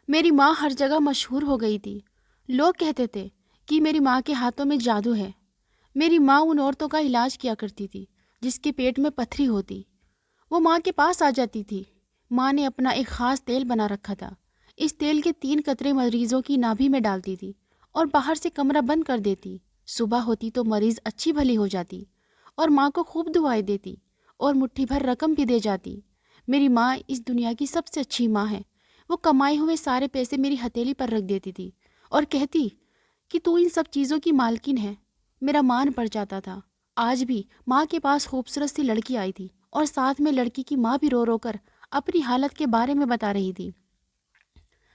میری ماں ہر جگہ مشہور ہو گئی تھی۔ لوگ کہتے تھے کہ میری ماں کے ہاتھوں میں جادو ہے۔ میری ماں ان عورتوں کا علاج کیا کرتی تھی جس کے پیٹ میں پتھری ہوتی۔ وہ ماں کے پاس آ جاتی تھی۔ ماں نے اپنا ایک خاص تیل بنا رکھا تھا۔ اس تیل کے 3 قطرے مریضوں کی نابھی میں ڈالتی تھی اور باہر سے کمرہ بند کر دیتی۔ صبح ہوتی تو مریض اچھی بھلی ہو جاتی اور ماں کو خوب دعائیں دیتی اور مٹھی بھر رقم بھی دے جاتی۔ میری ماں اس دنیا کی سب سے اچھی ماں ہے۔ وہ کمائے ہوئے سارے پیسے میری ہتھیلی پر رکھ دیتی تھی اور کہتی کہ تو ان سب چیزوں کی مالکن ہے۔ میرا مان پڑ جاتا تھا۔ آج بھی ماں کے پاس خوبصورت سی لڑکی آئی تھی اور ساتھ میں لڑکی کی ماں بھی رو رو کر اپنی حالت کے بارے میں بتا رہی تھی۔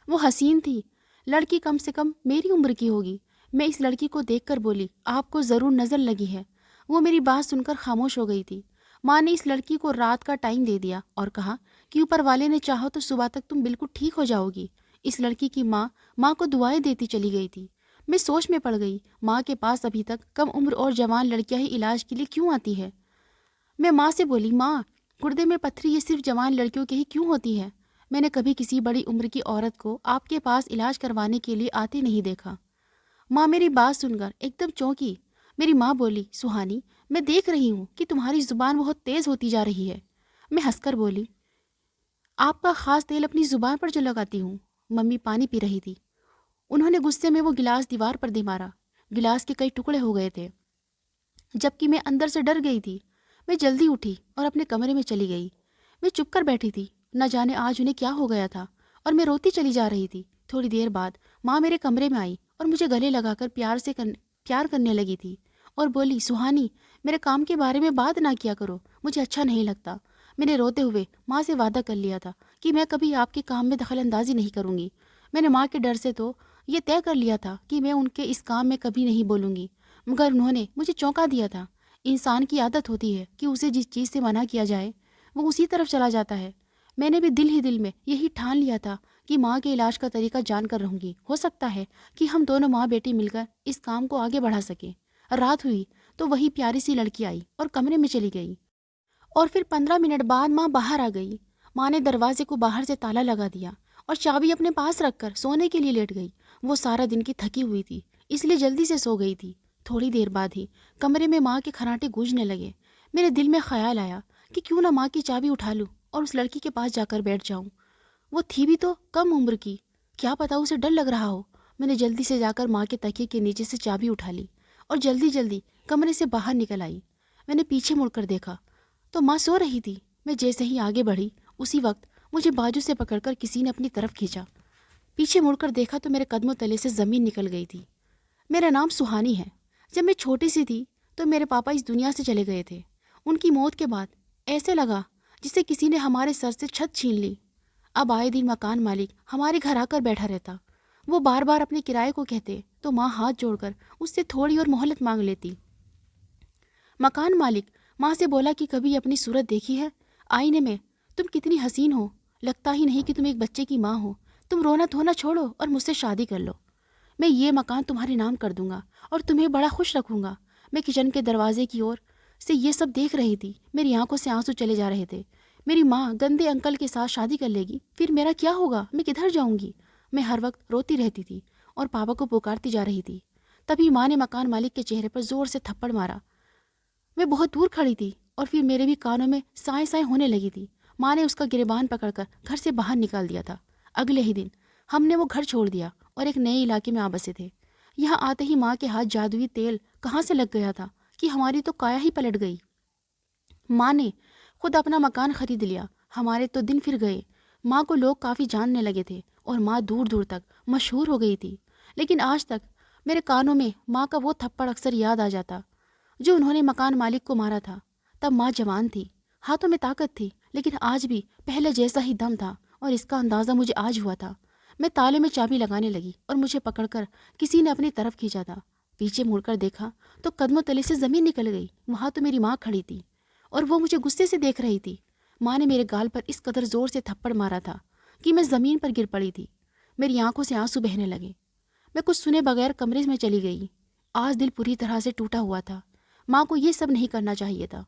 وہ حسین تھی۔ لڑکی کم سے کم میری عمر کی ہوگی۔ میں اس لڑکی کو دیکھ کر بولی، آپ کو ضرور نظر لگی ہے۔ وہ میری بات سن کر خاموش ہو گئی تھی۔ ماں نے اس لڑکی کو رات کا ٹائم دے دیا اور کہا کہ اوپر والے نے چاہو تو صبح تک تم بالکل ٹھیک ہو جاؤ گی۔ اس لڑکی کی ماں کو دعائیں دیتی چلی گئی تھی۔ میں سوچ میں پڑ گئی، ماں کے پاس ابھی تک کم عمر اور جوان لڑکیاں ہی علاج کے لیے کیوں آتی ہے؟ میں ماں سے بولی، ماں، گردے میں پتھری یہ صرف جوان لڑکیوں کے ہی کیوں ہوتی ہے؟ میں نے کبھی کسی بڑی عمر کی عورت کو آپ کے پاس علاج کروانے کے لیے آتے نہیں دیکھا۔ ماں میری بات سن کر ایک دم چونکی۔ میری ماں بولی، سہانی، میں دیکھ رہی ہوں کہ تمہاری زبان بہت تیز ہوتی جا رہی ہے۔ میں ہنس کر بولی، آپ کا خاص تیل اپنی زبان پر جو لگاتی ہوں۔ ممی پانی پی رہی تھی۔ انہوں نے غصے میں وہ گلاس دیوار پر دے مارا۔ گلاس کے کئی ٹکڑے ہو گئے تھے، جبکہ میں اندر سے ڈر گئی تھی۔ میں جلدی اٹھی اور اپنے کمرے میں چلی گئی۔ میں چپ کر بیٹھی تھی، نہ جانے آج انہیں کیا ہو گیا تھا، اور میں روتی چلی جا رہی تھی۔ تھوڑی دیر بعد ماں میرے کمرے میں آئی اور مجھے گلے لگا کر پیار کرنے لگی تھی اور بولی، سہانی، میرے کام کے بارے میں بات نہ کیا کرو، مجھے اچھا نہیں لگتا۔ میں نے روتے ہوئے ماں سے وعدہ کر لیا تھا کہ میں کبھی آپ کے کام میں دخل اندازی نہیں کروں گی۔ میں نے ماں کے ڈر سے تو یہ طے کر لیا تھا کہ میں ان کے اس کام میں کبھی نہیں بولوں گی، مگر انہوں نے مجھے چونکا دیا تھا۔ انسان کی عادت ہوتی ہے کہ اسے جس چیز سے منع کیا جائے وہ اسی طرف چلا جاتا ہے۔ میں نے بھی دل ہی دل میں یہی ٹھان لیا تھا کہ ماں کے علاج کا طریقہ جان کر رہوں گی۔ ہو سکتا ہے کہ ہم دونوں ماں بیٹی مل کر اس کام کو آگے بڑھا سکیں۔ رات ہوئی تو وہی پیاری سی لڑکی آئی اور کمرے میں چلی گئی، اور پھر 15 منٹ بعد ماں باہر آ گئی۔ ماں نے دروازے کو باہر سے تالا لگا دیا اور چابی اپنے پاس رکھ کر سونے کے لیے لیٹ گئی۔ وہ سارا دن کی تھکی ہوئی تھی، اس لیے جلدی سے سو گئی تھی۔ تھوڑی دیر بعد ہی کمرے میں ماں کے کھراٹے گونجنے لگے۔ میرے دل میں خیال آیا کہ کیوں نہ ماں کی چابی اٹھا لوں اور اس لڑکی کے پاس جا کر بیٹھ جاؤں۔ وہ تھی بھی تو کم عمر کی، کیا پتا اسے ڈر لگ رہا ہو۔ میں نے جلدی سے جا کر ماں کے تکیے کے نیچے سے چابی اٹھا لی اور جلدی جلدی کمرے سے باہر نکل آئی۔ میں نے پیچھے مڑ کر دیکھا تو ماں سو رہی تھی۔ میں جیسے ہی آگے بڑھی، اسی وقت مجھے بازو سے پکڑ کر کسی نے اپنی طرف کھینچا۔ پیچھے مڑ کر دیکھا تو میرے قدموں تلے سے زمین نکل گئی تھی۔ میرا نام سہانی ہے۔ جب میں چھوٹی سی تھی تو میرے پاپا اس دنیا سے چلے گئے تھے۔ ان کی موت کے بعد ایسے لگا جسے کسی نے ہمارے سر سے چھت چھین لی۔ اب آئے دن مکان مالک ہمارے گھر آ کر بیٹھا رہتا۔ وہ بار بار اپنے کرائے کو کہتے تو ماں ہاتھ جوڑ کر اس سے تھوڑی اور مہلت مانگ لیتی۔ مکان مالک ماں سے بولا کہ کبھی اپنی صورت دیکھی ہے آئینے میں؟ تم کتنی حسین ہو، لگتا ہی نہیں کہ تم ایک بچے کی ماں ہو۔ تم رونا دھونا چھوڑو اور مجھ سے شادی کر لو۔ میں یہ مکان تمہارے نام کر دوں گا اور تمہیں بڑا خوش رکھوں گا۔ میں کچن کے دروازے کی اور سے یہ سب دیکھ رہی تھی۔ میری آنکھوں سے آنسو چلے جا رہے تھے۔ میری ماں گندے انکل کے ساتھ شادی کر لے گی، پھر میرا کیا ہوگا؟ میں کدھر جاؤں گی؟ میں ہر وقت روتی رہتی تھی اور پاپا کو پکارتی جا رہی تھی۔ تبھی ماں نے مکان مالک کے چہرے پر زور سے تھپڑ مارا۔ میں بہت دور کھڑی تھی اور پھر میرے بھی کانوں میں سائیں سائیں ہونے لگی تھی۔ ماں نے اس کا گریبان پکڑ کر گھر سے باہر نکال دیا تھا۔ اگلے ہی دن ہم نے وہ گھر چھوڑ دیا اور ایک نئے علاقے میں آ بسے تھے۔ یہاں آتے ہی ماں کے ہاتھ جادوئی تیل کہاں سے لگ گیا تھا کہ ہماری تو کایا ہی پلٹ گئی۔ ماں نے خود اپنا مکان خرید لیا۔ ہمارے تو دن پھر گئے۔ ماں کو لوگ کافی جاننے لگے تھے اور ماں دور دور تک مشہور ہو گئی تھی۔ لیکن آج تک میرے کانوں میں ماں کا وہ تھپڑ اکثر یاد آ جاتا جو انہوں نے مکان مالک کو مارا تھا۔ تب ماں جوان تھی، ہاتھوں میں طاقت تھی، لیکن آج بھی پہلے جیسا ہی دم تھا، اور اس کا اندازہ مجھے آج ہوا تھا۔ میں تالے میں چابی لگانے لگی اور مجھے پکڑ کر کسی نے اپنی طرف کھینچا تھا۔ پیچھے مڑ کر دیکھا تو قدموں تلے سے زمین نکل گئی۔ وہاں تو میری ماں کھڑی تھی اور وہ مجھے غصے سے دیکھ رہی تھی۔ ماں نے میرے گال پر اس قدر زور سے تھپڑ مارا تھا کہ میں زمین پر گر پڑی تھی۔ میری آنکھوں سے آنسو بہنے لگے۔ میں کچھ سنے بغیر کمرے میں چلی گئی۔ آج دل پوری طرح سے ٹوٹا ہوا تھا۔ ماں کو یہ سب نہیں کرنا چاہیے تھا،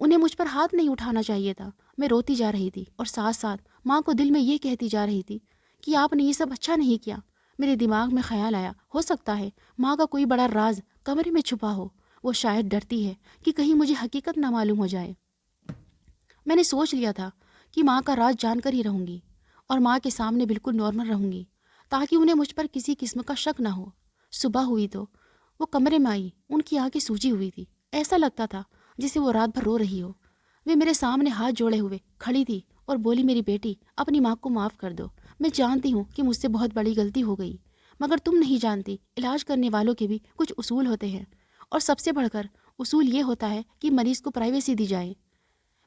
انہیں مجھ پر ہاتھ نہیں اٹھانا چاہیے تھا۔ میں روتی جا رہی تھی اور ساتھ ساتھ ماں کو دل میں یہ کہتی جا رہی تھی کہ آپ نے یہ سب اچھا نہیں کیا۔ میرے دماغ میں خیال آیا، ہو سکتا ہے ماں کا کوئی بڑا راز کمرے میں چھپا ہو، وہ شاید ڈرتی ہے کہ کہیں مجھے حقیقت نہ معلوم ہو جائے۔ میں نے سوچ لیا تھا کہ ماں کا راز جان کر ہی رہوں گی اور ماں کے سامنے بالکل نارمل رہوں گی تاکہ انہیں مجھ پر کسی قسم کا شک نہ ہو۔ صبح ہوئی تو وہ کمرے میں آئی، ان کی آنکھیں سوجی ہوئی تھی، ایسا لگتا تھا جسے وہ رات بھر رو رہی ہو۔ وہ میرے سامنے ہاتھ جوڑے ہوئے کھڑی تھی اور بولی، میری بیٹی، اپنی ماں کو معاف کر دو۔ میں جانتی ہوں کہ مجھ سے بہت بڑی غلطی ہو گئی، مگر تم نہیں جانتی علاج کرنے والوں کے بھی کچھ اصول ہوتے ہیں، اور سب سے بڑھ کر اصول یہ ہوتا ہے کہ مریض کو پرائیویسی دی جائے۔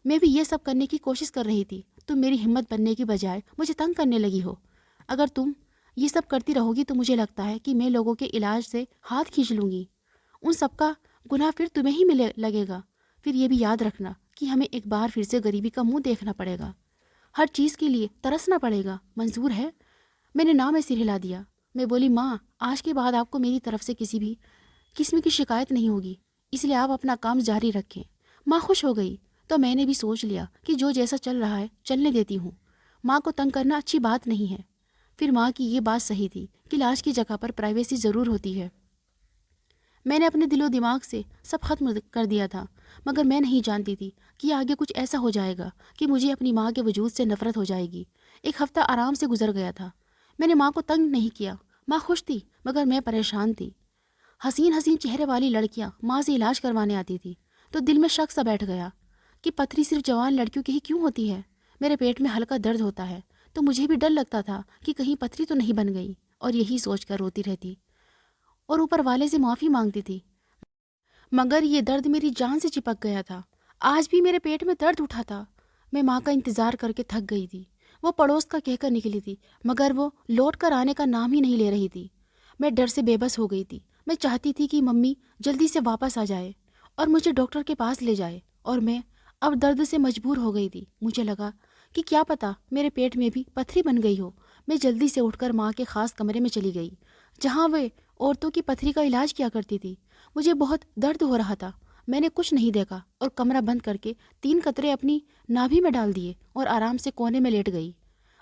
میں بھی یہ سب کرنے کی کوشش کر رہی تھی، تم میری ہمت بننے کی بجائے مجھے تنگ کرنے لگی ہو۔ اگر تم یہ سب کرتی رہو گی تو مجھے لگتا ہے کہ میں لوگوں کے علاج سے ہاتھ کھینچ لوں گی، ان سب کا گناہ پھر تمہیں ہی ملے لگے گا۔ پھر یہ بھی یاد رکھنا کہ ہمیں ایک بار پھر سے غریبی کا منہ دیکھنا پڑے گا، ہر چیز کے لیے ترسنا پڑے گا، منظور ہے؟ میں نے میں سر ہلا دیا۔ میں بولی، ماں، آج کے بعد آپ کو میری طرف سے کسی بھی قسم کی شکایت نہیں ہوگی، اس لیے آپ اپنا کام جاری رکھیں۔ ماں خوش ہو گئی تو میں نے بھی سوچ لیا کہ جو جیسا چل رہا ہے چلنے دیتی ہوں، ماں کو تنگ کرنا اچھی بات نہیں ہے۔ پھر ماں کی یہ بات صحیح تھی کہ علاج کی جگہ پر پرائیویسی ضرور ہوتی ہے۔ میں نے اپنے دل و دماغ سے سب ختم کر دیا تھا، مگر میں نہیں جانتی تھی کہ آگے کچھ ایسا ہو جائے گا کہ مجھے اپنی ماں کے وجود سے نفرت ہو جائے گی۔ ایک ہفتہ آرام سے گزر گیا تھا، میں نے ماں کو تنگ نہیں کیا۔ ماں خوش تھی مگر میں پریشان تھی۔ حسین حسین چہرے والی لڑکیاں ماں سے علاج کروانے آتی تھی تو دل میں شک سا بیٹھ گیا کہ پتھری صرف جوان لڑکیوں کی ہی کیوں ہوتی ہے۔ میرے پیٹ میں ہلکا درد ہوتا ہے تو مجھے بھی ڈر لگتا تھا کہ کہیں پتھری تو نہیں بن گئی، اور یہی سوچ کر روتی رہتی اور اوپر والے سے معافی مانگتی تھی، مگر یہ درد میری جان سے چپک گیا تھا۔ آج بھی میرے پیٹ میں درد اٹھا تھا۔ میں ماں کا انتظار کر کے تھک گئی تھی۔ وہ پڑوس کا کہہ کر نکلی تھی مگر وہ لوٹ کر آنے کا نام ہی نہیں لے رہی تھی۔ میں ڈر سے بے بس ہو گئی تھی۔ میں چاہتی تھی کہ ممی جلدی سے واپس آ جائے اور مجھے ڈاکٹر کے پاس لے جائے، اور میں اب درد سے مجبور ہو گئی تھی۔ مجھے لگا کہ کیا پتہ میرے پیٹ میں بھی پتھری بن گئی ہو۔ میں جلدی سے اٹھ کر ماں کے خاص کمرے میں چلی گئی جہاں وہ عورتوں کی پتھری کا علاج کیا کرتی تھی۔ مجھے بہت درد ہو رہا تھا۔ میں نے کچھ نہیں دیکھا اور کمرہ بند کر کے 3 قطرے اپنی نابھی میں ڈال دیے اور آرام سے کونے میں لیٹ گئی۔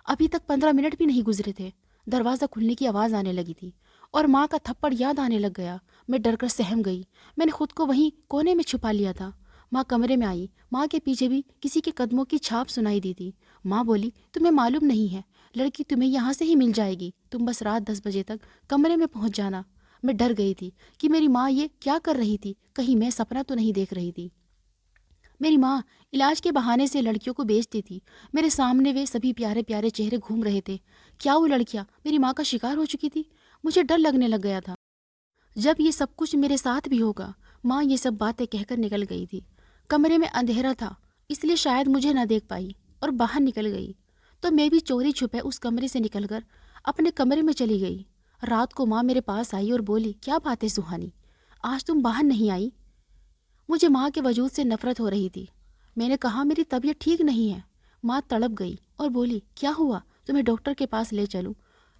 ابھی تک 15 منٹ بھی نہیں گزرے تھے، دروازہ کھلنے کی آواز آنے لگی تھی اور ماں کا تھپڑ یاد آنے لگ گیا۔ میں ڈر کر سہم گئی۔ میں نے خود کو وہیں کونے میں چھپا لیا تھا۔ ماں کمرے میں آئی۔ ماں کے پیچھے بھی کسی کے قدموں کی چھاپ سنائی دی تھی۔ ماں بولی، تمہیں معلوم نہیں ہے، لڑکی تمہیں یہاں سے ہی مل جائے گی، تم بس رات 10 بجے تک کمرے میں پہنچ جانا۔ میں ڈر گئی تھی کہ میری ماں یہ کیا کر رہی تھی، کہیں میں سپنا تو نہیں دیکھ رہی تھی۔ میری ماں علاج کے بہانے سے لڑکیوں کو بیچتی تھی۔ میرے سامنے وہ سبھی پیارے پیارے چہرے گھوم رہے تھے۔ کیا وہ لڑکیاں میری ماں کا شکار ہو چکی تھی؟ مجھے ڈر لگنے لگ گیا تھا جب یہ سب کچھ میرے ساتھ بھی ہوگا۔ ماں یہ سب باتیں کہہ کر نکل گئی تھی۔ کمرے میں اندھیرا تھا، اس لیے شاید مجھے نہ دیکھ پائی اور باہر نکل گئی، تو میں بھی چوری چھپے اس کمرے سے نکل کر اپنے کمرے میں چلی گئی۔ رات کو ماں میرے پاس آئی اور بولی، کیا بات ہے سہانی، آج تم باہر نہیں آئی؟ مجھے ماں کے وجود سے نفرت ہو رہی تھی۔ میں نے کہا، میری طبیعت ٹھیک نہیں ہے۔ ماں تڑپ گئی اور بولی، کیا ہوا، تمہیں ڈاکٹر کے پاس لے چلوں؟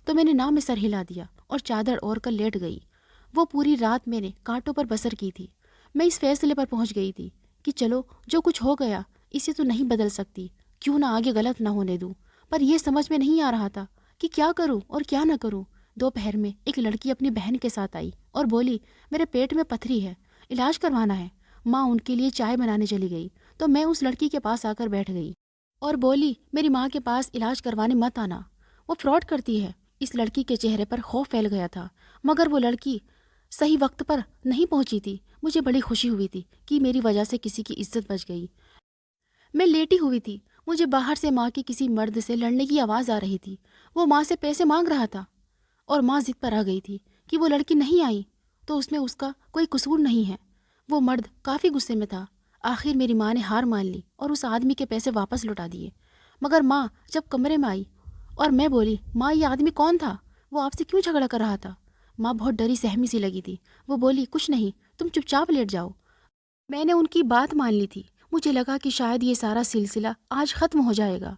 تو میں نے میں سر ہلا دیا اور چادر اوڑھ کر لیٹ گئی۔ وہ پوری رات میں نے کانٹوں پر بسر کی تھی۔ میں اس فیصلے پر پہنچ گئی تھی کہ چلو جو کچھ ہو گیا اسے تو نہیں بدل سکتی، کیوں نہ آگے غلط نہ ہونے دوں، پر یہ سمجھ میں نہیں آ رہا تھا کہ کیا کروں اور کیا نہ کروں۔ دوپہر میں ایک لڑکی اپنی بہن کے ساتھ آئی اور بولی، میرے پیٹ میں پتھری ہے، علاج کروانا ہے۔ ماں ان کے لیے چائے بنانے چلی گئی تو میں اس لڑکی کے پاس آ کر بیٹھ گئی اور بولی، میری ماں کے پاس علاج کروانے مت آنا، وہ فراڈ کرتی ہے۔ اس لڑکی کے چہرے پر خوف پھیل گیا تھا، مگر وہ لڑکی صحیح وقت پر نہیں پہنچی تھی۔ مجھے بڑی خوشی ہوئی تھی کہ میری وجہ سے کسی کی عزت بچ گئی۔ میں لیٹی ہوئی تھی، مجھے باہر سے ماں کے کسی مرد سے لڑنے کی آواز آ رہی تھی۔ وہ ماں سے پیسے مانگ رہا تھا اور ماں ضد پر آ گئی تھی کہ وہ لڑکی نہیں آئی تو اس میں اس کا کوئی قصور نہیں ہے۔ وہ مرد کافی غصے میں تھا۔ آخر میری ماں نے ہار مان لی اور اس آدمی کے پیسے واپس لوٹا دیے۔ مگر ماں جب کمرے میں آئی اور میں بولی، ماں یہ آدمی کون تھا، وہ آپ سے کیوں جھگڑا کر رہا تھا؟ ماں بہت ڈری سہمی سی لگی تھی۔ وہ بولی، کچھ نہیں، تم چپ چاپ لیٹ جاؤ۔ میں نے ان کی بات مان لی تھی۔ مجھے لگا کہ شاید یہ سارا سلسلہ آج ختم ہو جائے گا،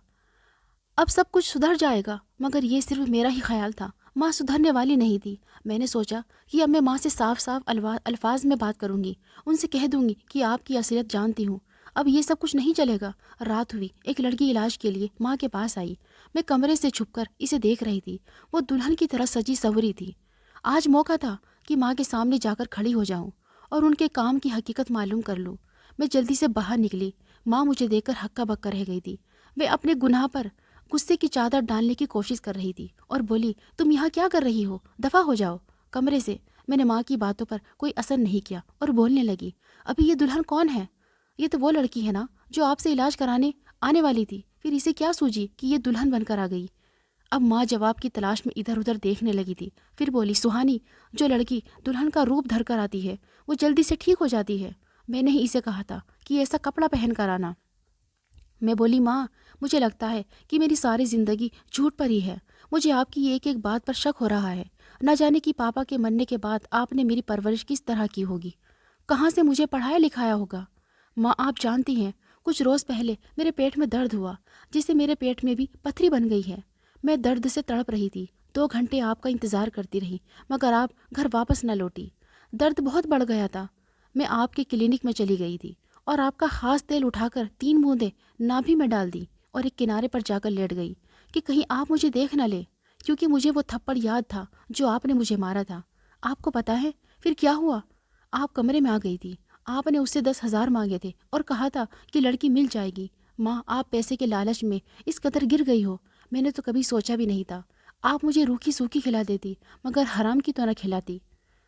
اب سب کچھ سدھر جائے گا، مگر یہ صرف میرا ہی خیال تھا۔ ماں سدھرنے والی نہیں تھی۔ میں نے سوچا کہ اب میں ماں سے صاف صاف الفاظ میں بات کروں گی، ان سے کہہ دوں گی کہ آپ کی اصلیت جانتی ہوں، اب یہ سب کچھ نہیں چلے گا۔ رات ہوئی، ایک لڑکی علاج کے لیے ماں کے پاس آئی۔ میں کمرے سے چھپ کر اسے دیکھ رہی تھی۔ وہ دلہن کی طرح سجی سوری تھی۔ آج موقع تھا کہ ماں کے سامنے جا کر کھڑی ہو جاؤں اور ان کے کام کی حقیقت معلوم کر لوں۔ میں جلدی سے باہر نکلی۔ ماں مجھے دیکھ کر ہکا بکا رہ گئی تھی۔ وہ اپنے گناہ پر غصے کی چادر ڈالنے کی کوشش کر رہی تھی اور بولی، تم یہاں کیا کر رہی ہو؟ دفع ہو جاؤ کمرے سے۔ میں نے ماں کی باتوں پر کوئی اثر نہیں کیا اور بولنے لگی، ابھی یہ دلہن کون ہے؟ یہ تو وہ لڑکی ہے نا جو آپ سے علاج کرانے آنے والی تھی، پھر اسے کیا سوجی کہ یہ دلہن بن کر آ گئی؟ اب ماں جواب کی تلاش میں ادھر ادھر دیکھنے لگی تھی۔ پھر بولی، سہانی، جو لڑکی دلہن کا روپ دھر کر آتی ہے وہ جلدی سے ٹھیک ہو جاتی ہے۔ میں نے ہی اسے کہا تھا کہ ایسا کپڑا پہن کر آنا۔ میں بولی، ماں، مجھے لگتا ہے کہ میری ساری زندگی جھوٹ پر ہی ہے۔ مجھے آپ کی ایک ایک بات پر شک ہو رہا ہے۔ نہ جانے کہ پاپا کے مرنے کے بعد آپ نے میری پرورش کس طرح کی ہوگی، کہاں سے مجھے پڑھایا لکھایا ہوگا۔ ماں، آپ جانتی ہیں کچھ روز پہلے میرے پیٹ میں درد ہوا، جس سے میرے پیٹ میں بھی پتھری بن گئی ہے۔ میں درد سے تڑپ رہی تھی۔ 2 گھنٹے آپ کا انتظار کرتی رہی مگر آپ گھر واپس نہ لوٹی۔ درد بہت بڑھ گیا تھا۔ میں آپ کے کلینک میں چلی گئی تھی اور آپ کا خاص تیل اٹھا کر 3 بوندیں نابھی میں ڈال دی اور ایک کنارے پر جا کر لیٹ گئی کہ کہیں آپ مجھے دیکھ نہ لے، کیونکہ مجھے وہ تھپڑ یاد تھا جو آپ نے مجھے مارا تھا۔ آپ کو پتہ ہے پھر کیا ہوا؟ آپ کمرے میں آ گئی تھی۔ آپ نے اس سے 10,000 مانگے تھے اور کہا تھا کہ لڑکی مل جائے گی۔ ماں، آپ پیسے کے لالچ میں اس قدر گر گئی ہو، میں نے تو کبھی سوچا بھی نہیں تھا۔ آپ مجھے روکھی سوکھی کھلا دیتی مگر حرام کی تو نہ کھلاتی۔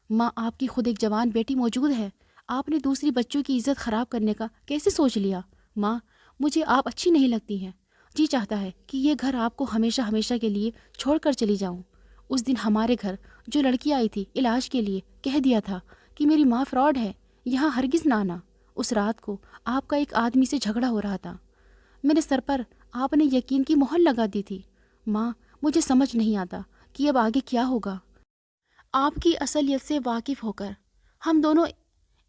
ماں، آپ کی خود ایک جوان بیٹی موجود ہے، آپ نے دوسری بچوں کی عزت خراب کرنے کا کیسے سوچ لیا؟ ماں، مجھے آپ اچھی نہیں لگتی ہیں۔ جی چاہتا ہے کہ یہ گھر آپ کو ہمیشہ ہمیشہ کے لیے چھوڑ کر چلی جاؤں۔ اس دن ہمارے گھر جو لڑکی آئی تھی علاج کے لیے، کہہ دیا تھا کہ میری ماں فراڈ ہے، یہاں ہرگز نہ آنا۔ اس رات کو آپ کا ایک آدمی سے جھگڑا ہو رہا تھا، میرے سر پر آپ نے یقین کی مہر لگا دی تھی۔ ماں، مجھے سمجھ نہیں آتا کہ اب آگے کیا ہوگا۔ آپ کی اصلیت سے واقف ہو کر ہم دونوں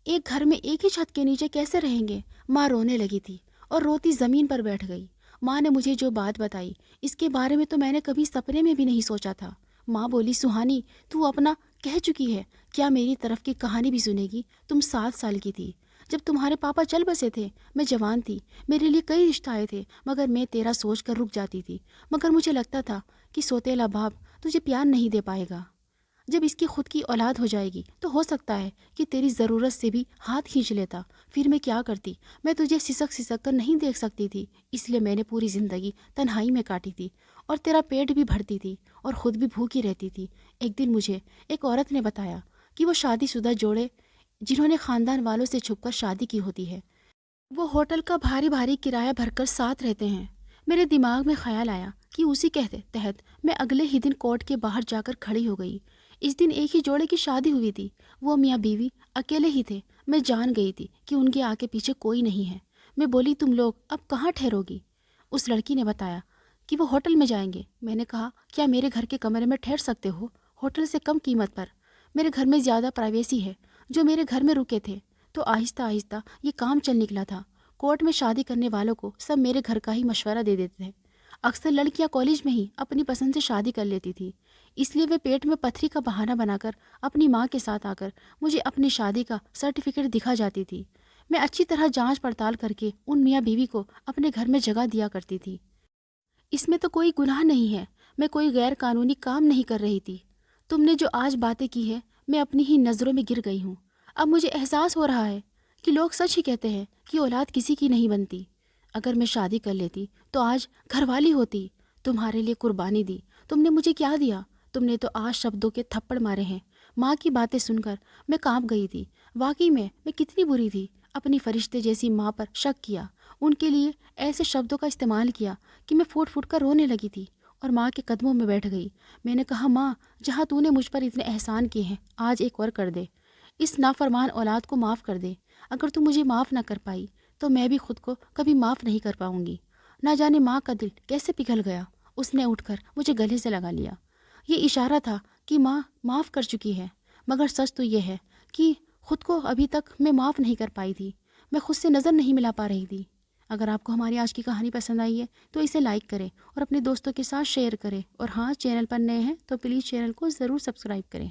ایک گھر میں ایک ہی چھت کے نیچے کیسے رہیں گے؟ ماں رونے لگی تھی اور روتی زمین پر بیٹھ گئی۔ ماں نے مجھے جو بات بتائی اس کے بارے میں تو میں نے کبھی سپنے میں بھی نہیں سوچا تھا۔ ماں بولی، سہانی، تو اپنا کہہ چکی ہے، کیا میری طرف کی کہانی بھی سنے گی؟ تم 7 سال کی تھی جب تمہارے پاپا چل بسے تھے، میں جوان تھی، میرے لیے کئی رشتے آئے تھے مگر میں تیرا سوچ کر رک جاتی تھی، مگر مجھے لگتا تھا کہ سوتیلا باپ تجھے پیار نہیں دے پائے گا۔ جب اس کی خود کی اولاد ہو جائے گی تو ہو سکتا ہے کہ تیری ضرورت سے بھی ہاتھ کھینچ لیتا۔ پھر میں کیا کرتی؟ میں تجھے سسک سسک کر نہیں دیکھ سکتی تھی، اس لیے میں نے پوری زندگی تنہائی میں کاٹی تھی اور تیرا پیٹ بھی بھرتی تھی اور خود بھی بھوکی رہتی تھی۔ ایک دن مجھے ایک عورت نے بتایا کہ وہ شادی شدہ جوڑے جنہوں نے خاندان والوں سے چھپ کر شادی کی ہوتی ہے، وہ ہوٹل کا بھاری بھاری کرایہ بھر کر ساتھ رہتے ہیں۔ میرے دماغ میں خیال آیا کہ اسی کے تحت میں اگلے ہی دن کورٹ کے باہر جا کر کھڑی ہو گئی۔ اس دن ایک ہی جوڑے کی شادی ہوئی تھی، وہ میاں بیوی اکیلے ہی تھے۔ میں جان گئی تھی کہ ان کے آگے پیچھے کوئی نہیں ہے۔ میں بولی، تم لوگ اب کہاں ٹھہرو گی؟ اس لڑکی نے بتایا کہ وہ ہوٹل میں جائیں گے۔ میں نے کہا، کیا میرے گھر کے کمرے میں ٹھہر سکتے ہو؟ ہوٹل سے کم قیمت پر۔ میرے گھر میں زیادہ پرائیویسی ہے۔ جو میرے گھر میں رکے تھے تو آہستہ آہستہ یہ کام چل نکلا تھا۔ کورٹ میں شادی کرنے والوں کو سب میرے گھر کا ہی مشورہ دے دیتے تھے۔ اکثر لڑکیاں کالج میں ہی اپنی پسند سے شادی کر لیتی تھی، اس لیے وہ پیٹ میں پتھری کا بہانہ بنا کر اپنی ماں کے ساتھ آ کر مجھے اپنی شادی کا سرٹیفکیٹ دکھا جاتی تھی۔ میں اچھی طرح جانچ پڑتال کر کے ان میاں بیوی کو اپنے گھر میں جگہ دیا کرتی تھی۔ اس میں تو کوئی گناہ نہیں ہے، میں کوئی غیر قانونی کام نہیں کر رہی تھی۔ تم نے جو آج باتیں کی ہے، میں اپنی ہی نظروں میں گر گئی ہوں۔ اب مجھے احساس ہو رہا ہے کہ لوگ سچ ہی کہتے ہیں کہ اولاد کسی کی نہیں بنتی۔ اگر میں شادی کر لیتی تو آج گھر والی ہوتی، تمہارے لیے قربانی دی۔ تم نے مجھے کیا دیا؟ تم نے تو آج شبدوں کے تھپڑ مارے ہیں۔ ماں کی باتیں سن کر میں کانپ گئی تھی۔ واقعی میں کتنی بری تھی۔ اپنی فرشتے جیسی ماں پر شک کیا، ان کے لیے ایسے شبدوں کا استعمال کیا کہ میں پھوٹ پھوٹ کر رونے لگی تھی اور ماں کے قدموں میں بیٹھ گئی۔ میں نے کہا، ماں، جہاں تو نے مجھ پر اتنے احسان کیے ہیں، آج ایک اور کر دے، اس نافرمان اولاد کو معاف کر دے۔ اگر تو مجھے معاف نہ کر پائی تو میں بھی خود کو کبھی معاف نہیں کر پاؤں گی۔ نہ جانے ماں کا دل کیسے پگھل گیا۔ اس نے اٹھ کر مجھے گلے سے لگا لیا۔ یہ اشارہ تھا کہ ماں معاف کر چکی ہے، مگر سچ تو یہ ہے کہ خود کو ابھی تک میں معاف نہیں کر پائی تھی، میں خود سے نظر نہیں ملا پا رہی تھی۔ اگر آپ کو ہماری آج کی کہانی پسند آئی ہے تو اسے لائک کریں اور اپنے دوستوں کے ساتھ شیئر کریں، اور ہاں، چینل پر نئے ہیں تو پلیز چینل کو ضرور سبسکرائب کریں۔